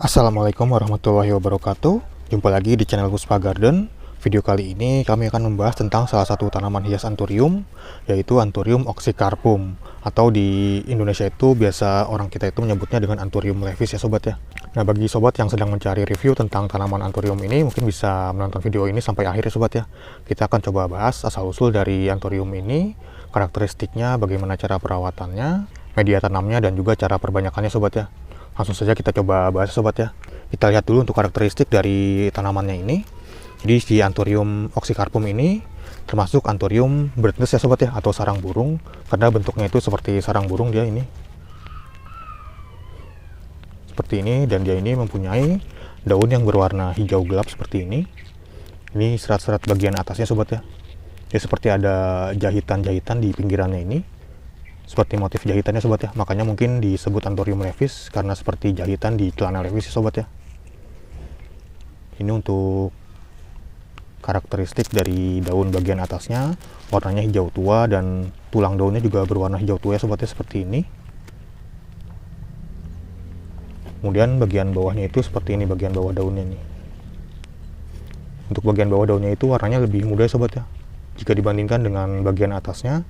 Assalamualaikum warahmatullahi wabarakatuh. Jumpa lagi di channel Puspa Garden. Video kali ini kami akan membahas tentang salah satu tanaman hias anthurium, yaitu Anthurium oxycarpum, atau di Indonesia itu biasa orang kita itu menyebutnya dengan Anthurium levis ya sobat ya. Nah, bagi sobat yang sedang mencari review tentang tanaman Anthurium ini, mungkin bisa menonton video ini sampai akhir ya sobat ya. Kita akan coba bahas asal-usul dari Anthurium ini, karakteristiknya, bagaimana cara perawatannya, media tanamnya, dan juga cara perbanyakannya sobat ya. Langsung saja kita coba bahas sobat ya. Kita lihat dulu untuk karakteristik dari tanamannya ini. Jadi si Anthurium oxycarpum ini termasuk Anthurium birdnest ya sobat ya, atau sarang burung, karena bentuknya itu seperti sarang burung dia ini. Seperti ini, dan dia ini mempunyai daun yang berwarna hijau gelap seperti ini. Ini serat-serat bagian atasnya sobat ya. Dia seperti ada jahitan-jahitan di pinggirannya ini. Seperti motif jahitannya sobat ya, makanya mungkin disebut Anthurium levis karena seperti jahitan di celana levis ya sobat ya. Ini untuk karakteristik dari daun bagian atasnya, warnanya hijau tua dan tulang daunnya juga berwarna hijau tua ya sobat ya, seperti ini. Kemudian bagian bawahnya itu seperti ini, bagian bawah daunnya nih. Untuk bagian bawah daunnya itu warnanya lebih muda ya sobat ya, jika dibandingkan dengan bagian atasnya.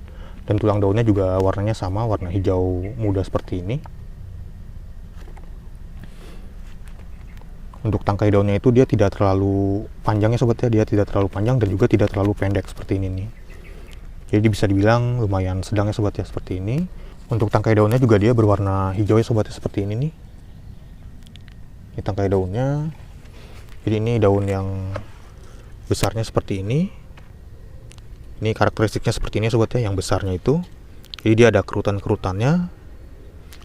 Dan tulang daunnya juga warnanya sama, warna hijau muda seperti ini. Untuk tangkai daunnya itu dia tidak terlalu panjang ya sobat ya, dia tidak terlalu panjang dan juga tidak terlalu pendek seperti ini nih. Jadi bisa dibilang lumayan sedang ya sobat ya, seperti ini. Untuk tangkai daunnya juga dia berwarna hijau ya sobat ya, seperti ini nih. Ini tangkai daunnya. Jadi ini daun yang besarnya seperti ini. Ini karakteristiknya seperti ini sobat ya, yang besarnya itu. Jadi dia ada kerutan-kerutannya.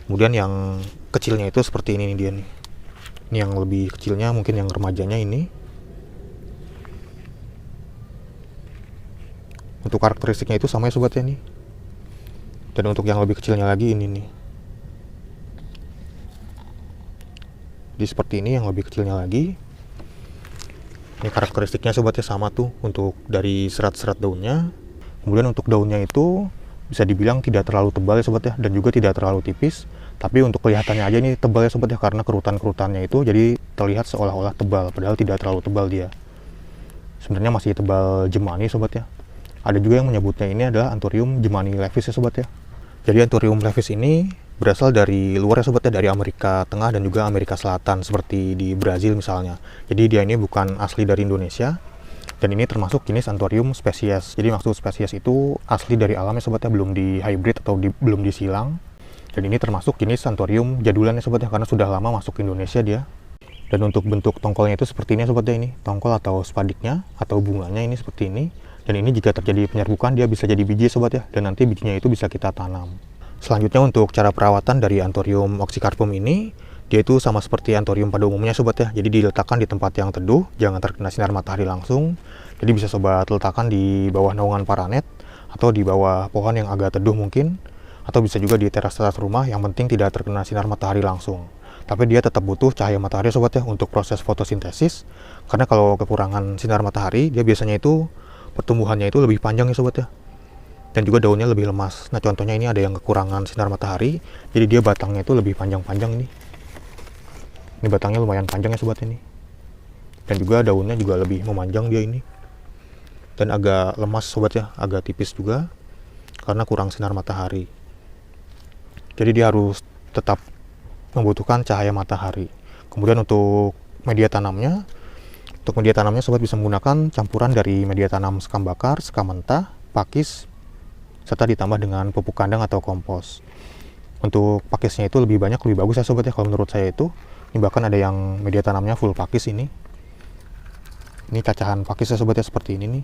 Kemudian yang kecilnya itu seperti ini nih dia nih. Ini yang lebih kecilnya, mungkin yang remajanya ini. Untuk karakteristiknya itu sama ya sobat ya nih. Dan untuk yang lebih kecilnya lagi ini nih. Jadi seperti ini yang lebih kecilnya lagi. Ini karakteristiknya sobat ya, sama tuh untuk dari serat-serat daunnya. Kemudian untuk daunnya itu bisa dibilang tidak terlalu tebal ya sobat ya, dan juga tidak terlalu tipis. Tapi untuk kelihatannya aja ini tebal ya sobat ya, karena kerutan-kerutannya itu jadi terlihat seolah-olah tebal, padahal tidak terlalu tebal dia. Sebenarnya masih tebal jemani sobat ya. Ada juga yang menyebutnya ini adalah Anthurium jemani levis ya sobat ya. Jadi Anthurium levis ini berasal dari luar ya sobat ya, dari Amerika Tengah dan juga Amerika Selatan, seperti di Brazil misalnya. Jadi dia ini bukan asli dari Indonesia, dan ini termasuk jenis Anthurium spesies. Jadi maksud spesies itu asli dari alam ya sobat ya, belum di hybrid atau belum disilang. Dan ini termasuk jenis Anthurium jadulan ya sobat ya, karena sudah lama masuk ke Indonesia dia. Dan untuk bentuk tongkolnya itu seperti ini sobat ya, ini tongkol atau spadiknya atau bunganya ini seperti ini. Dan ini jika terjadi penyerbukan dia bisa jadi biji sobat ya, dan nanti bijinya itu bisa kita tanam. Selanjutnya untuk cara perawatan dari Anthurium oxycarpum ini, dia itu sama seperti Anthurium pada umumnya sobat ya. Jadi diletakkan di tempat yang teduh, jangan terkena sinar matahari langsung. Jadi bisa sobat letakkan di bawah naungan paranet, atau di bawah pohon yang agak teduh mungkin, atau bisa juga di teras-teras rumah, yang penting tidak terkena sinar matahari langsung. Tapi dia tetap butuh cahaya matahari sobat ya untuk proses fotosintesis, karena kalau kekurangan sinar matahari dia biasanya itu pertumbuhannya itu lebih panjang ya sobat ya, dan juga daunnya lebih lemas. Nah contohnya ini ada yang kekurangan sinar matahari, jadi dia batangnya itu lebih panjang-panjang ini. Ini batangnya lumayan panjang ya sobat ini. Dan juga daunnya juga lebih memanjang dia ini. Dan agak lemas sobat ya, agak tipis juga karena kurang sinar matahari. Jadi dia harus tetap membutuhkan cahaya matahari. Kemudian untuk media tanamnya, sobat bisa menggunakan campuran dari media tanam sekam bakar, sekam mentah, pakis, serta ditambah dengan pupuk kandang atau kompos. Untuk pakisnya itu lebih banyak lebih bagus ya sobat ya, kalau menurut saya itu. Ini bahkan ada yang media tanamnya full pakis ini. Ini cacahan pakis ya sobat ya, seperti ini nih.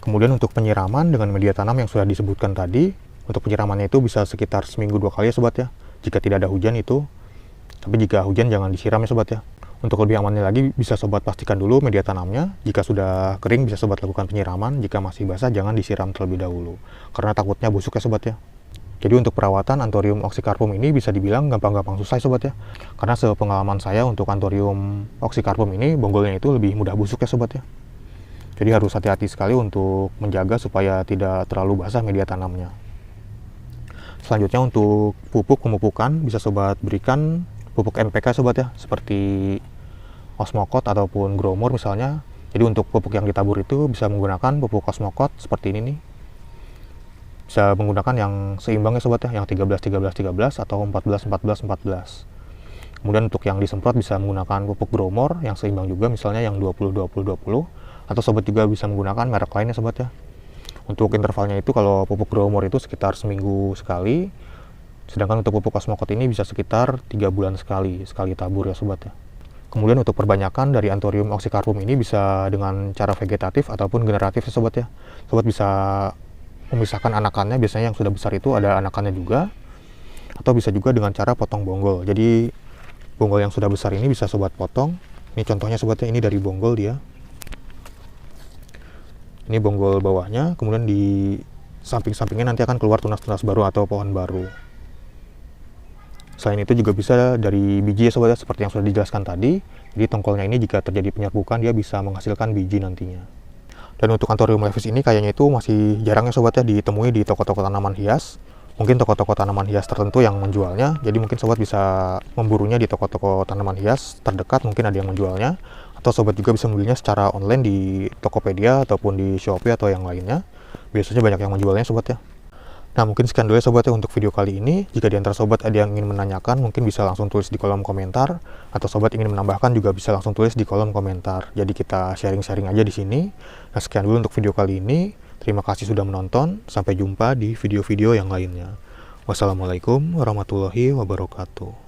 Kemudian untuk penyiraman dengan media tanam yang sudah disebutkan tadi, untuk penyiramannya itu bisa sekitar seminggu 2 kali ya sobat ya, jika tidak ada hujan itu. Tapi jika hujan jangan disiram ya sobat ya. Untuk lebih amannya lagi, bisa sobat pastikan dulu media tanamnya. Jika sudah kering, bisa sobat lakukan penyiraman. Jika masih basah, jangan disiram terlebih dahulu, karena takutnya busuk ya sobat ya. Jadi untuk perawatan Anthurium oxycarpum ini bisa dibilang gampang-gampang susah sobat ya. Karena sepengalaman saya untuk Anthurium oxycarpum ini, bonggolnya itu lebih mudah busuk ya sobat ya. Jadi harus hati-hati sekali untuk menjaga supaya tidak terlalu basah media tanamnya. Selanjutnya untuk pupuk pemupukan bisa sobat berikan pupuk NPK sobat ya, seperti Osmocote ataupun Growmore misalnya. Jadi untuk pupuk yang ditabur itu bisa menggunakan pupuk Osmocote seperti ini nih. Bisa menggunakan yang seimbang ya sobat ya, yang 13-13-13 atau 14-14-14. Kemudian untuk yang disemprot bisa menggunakan pupuk Growmore yang seimbang juga, misalnya yang 20-20-20, atau sobat juga bisa menggunakan merek lainnya sobat ya. Untuk intervalnya itu kalau pupuk Growmore itu sekitar seminggu sekali, sedangkan untuk pupuk Osmocote ini bisa sekitar 3 bulan sekali tabur ya sobat ya. Kemudian untuk perbanyakan dari Anthurium oxycarpum ini bisa dengan cara vegetatif ataupun generatif ya sobat ya. Sobat bisa memisahkan anakannya, biasanya yang sudah besar itu ada anakannya juga, atau bisa juga dengan cara potong bonggol. Jadi bonggol yang sudah besar ini bisa sobat potong. Ini contohnya sobatnya, ini dari bonggol dia. Ini bonggol bawahnya, kemudian di samping-sampingnya nanti akan keluar tunas-tunas baru atau pohon baru. Selain itu juga bisa dari biji ya sobat ya, seperti yang sudah dijelaskan tadi. Jadi tongkolnya ini jika terjadi penyerbukan dia bisa menghasilkan biji nantinya. Dan untuk Anthurium levis ini kayaknya itu masih jarang ya sobat ya ditemui di toko-toko tanaman hias. Mungkin toko-toko tanaman hias tertentu yang menjualnya, jadi mungkin sobat bisa memburunya di toko-toko tanaman hias terdekat, mungkin ada yang menjualnya, atau sobat juga bisa membelinya secara online di Tokopedia ataupun di Shopee atau yang lainnya. Biasanya banyak yang menjualnya sobat ya. Nah mungkin sekian dulu ya sobat ya untuk video kali ini. Jika di antara sobat ada yang ingin menanyakan, mungkin bisa langsung tulis di kolom komentar, atau sobat ingin menambahkan juga bisa langsung tulis di kolom komentar. Jadi kita sharing-sharing aja di sini. Nah sekian dulu untuk video kali ini. Terima kasih sudah menonton, sampai jumpa di video-video yang lainnya. Wassalamualaikum warahmatullahi wabarakatuh.